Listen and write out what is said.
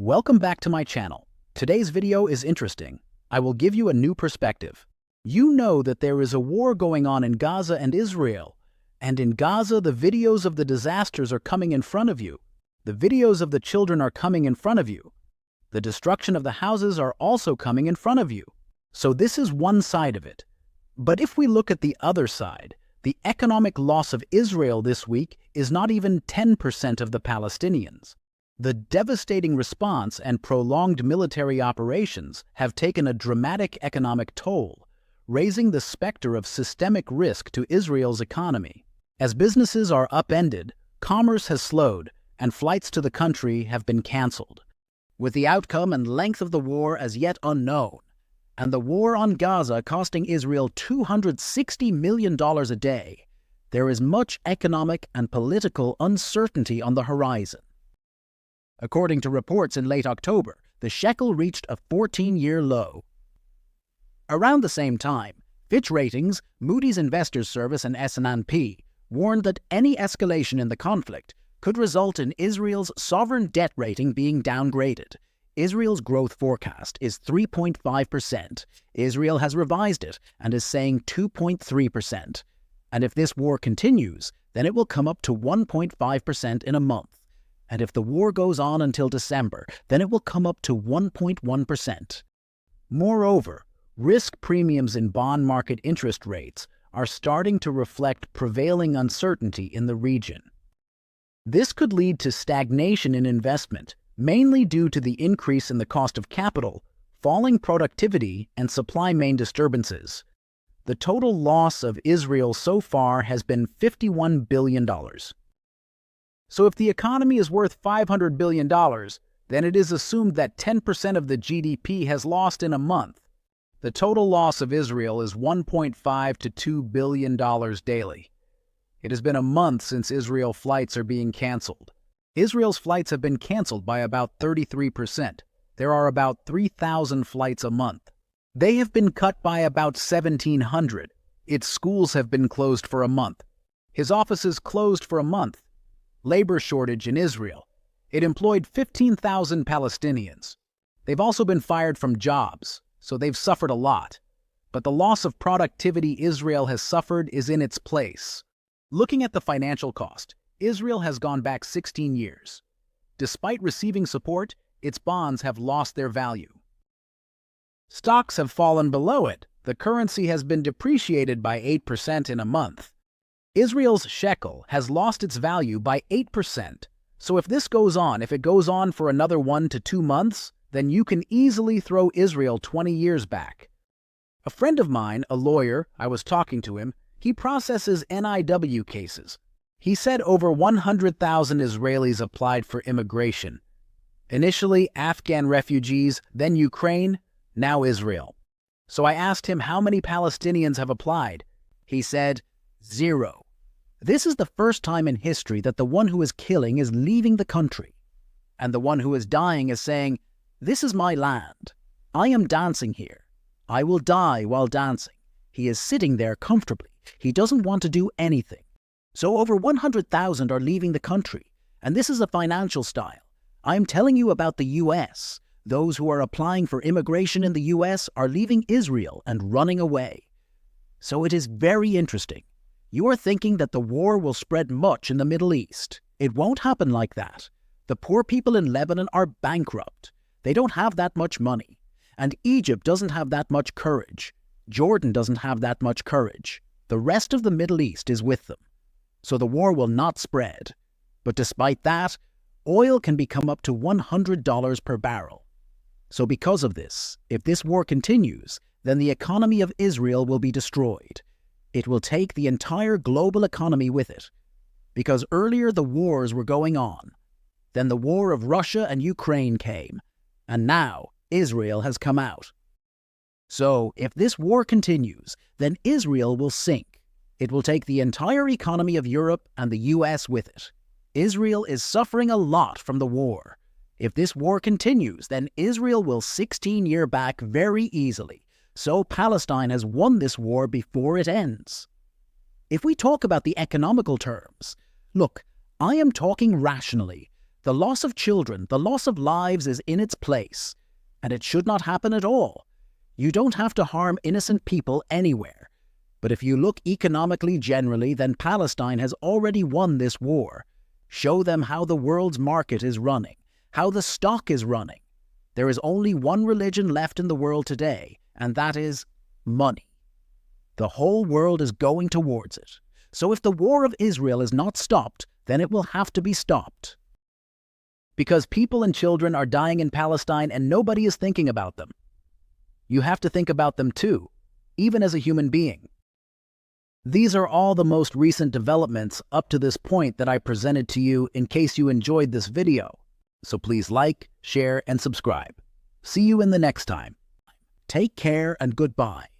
Welcome back to my channel. Today's video is interesting. I will give you a new perspective. You know that there is a war going on in Gaza and Israel. And in Gaza, the videos of the disasters are coming in front of you. The videos of the children are coming in front of you. The destruction of the houses are also coming in front of you. So this is one side of it. But if we look at the other side, the economic loss of Israel this week is not even 10% of the Palestinians. The devastating response and prolonged military operations have taken a dramatic economic toll, raising the specter of systemic risk to Israel's economy. As businesses are upended, commerce has slowed, and flights to the country have been canceled. With the outcome and length of the war as yet unknown, and the war on Gaza costing Israel $260 million a day, there is much economic and political uncertainty on the horizon. According to reports in late October, the shekel reached a 14-year low. Around the same time, Fitch Ratings, Moody's Investors Service and S&P warned that any escalation in the conflict could result in Israel's sovereign debt rating being downgraded. Israel's growth forecast is 3.5%. Israel has revised it and is saying 2.3%. And if this war continues, then it will come up to 1.5% in a month. And if the war goes on until December, then it will come up to 1.1%. Moreover, risk premiums in bond market interest rates are starting to reflect prevailing uncertainty in the region. This could lead to stagnation in investment, mainly due to the increase in the cost of capital, falling productivity, and supply chain disturbances. The total loss of Israel so far has been $51 billion. So if the economy is worth $500 billion, then it is assumed that 10% of the GDP has lost in a month. The total loss of Israel is $1.5 to $2 billion daily. It has been a month since Israel flights are being canceled. Israel's flights have been canceled by about 33%. There are about 3,000 flights a month. They have been cut by about 1,700. Its schools have been closed for a month. His offices closed for a month. Labor shortage in Israel. It employed 15,000 Palestinians. They've also been fired from jobs, so they've suffered a lot. But the loss of productivity Israel has suffered is in its place. Looking at the financial cost, Israel has gone back 16 years. Despite receiving support, its bonds have lost their value. Stocks have fallen below it. The currency has been depreciated by 8% in a month. Israel's shekel has lost its value by 8%. So if this goes on, if it goes on for another 1 to 2 months, then you can easily throw Israel 20 years back. A friend of mine, a lawyer, I was talking to him, he processes NIW cases. He said over 100,000 Israelis applied for immigration. Initially, Afghan refugees, then Ukraine, now Israel. So I asked him how many Palestinians have applied. He said, 0. This is the first time in history that the one who is killing is leaving the country. And the one who is dying is saying, this is my land. I am dancing here. I will die while dancing. He is sitting there comfortably. He doesn't want to do anything. So over 100,000 are leaving the country, and this is a financial style. I'm telling you about the U.S. Those who are applying for immigration in the U.S. are leaving Israel and running away. So it is very interesting. You are thinking that the war will spread much in the Middle East. It won't happen like that. The poor people in Lebanon are bankrupt. They don't have that much money. And Egypt doesn't have that much courage. Jordan doesn't have that much courage. The rest of the Middle East is with them. So the war will not spread. But despite that, oil can become up to $100 per barrel. So because of this, if this war continues, then the economy of Israel will be destroyed. It will take the entire global economy with it. Because earlier the wars were going on. Then the war of Russia and Ukraine came. And now Israel has come out. So if this war continues, then Israel will sink. It will take the entire economy of Europe and the US with it. Israel is suffering a lot from the war. If this war continues, then Israel will 16-year back very easily. So Palestine has won this war before it ends. If we talk about the economical terms, look, I am talking rationally. The loss of children, the loss of lives is in its place, and it should not happen at all. You don't have to harm innocent people anywhere. But if you look economically generally, then Palestine has already won this war. Show them how the world's market is running, how the stock is running. There is only one religion left in the world today, and that is money. The whole world is going towards it. So if the war of Israel is not stopped, then it will have to be stopped. Because people and children are dying in Palestine and nobody is thinking about them. You have to think about them too, even as a human being. These are all the most recent developments up to this point that I presented to you in case you enjoyed this video. So please like, share, and subscribe. See you in the next time. Take care and goodbye.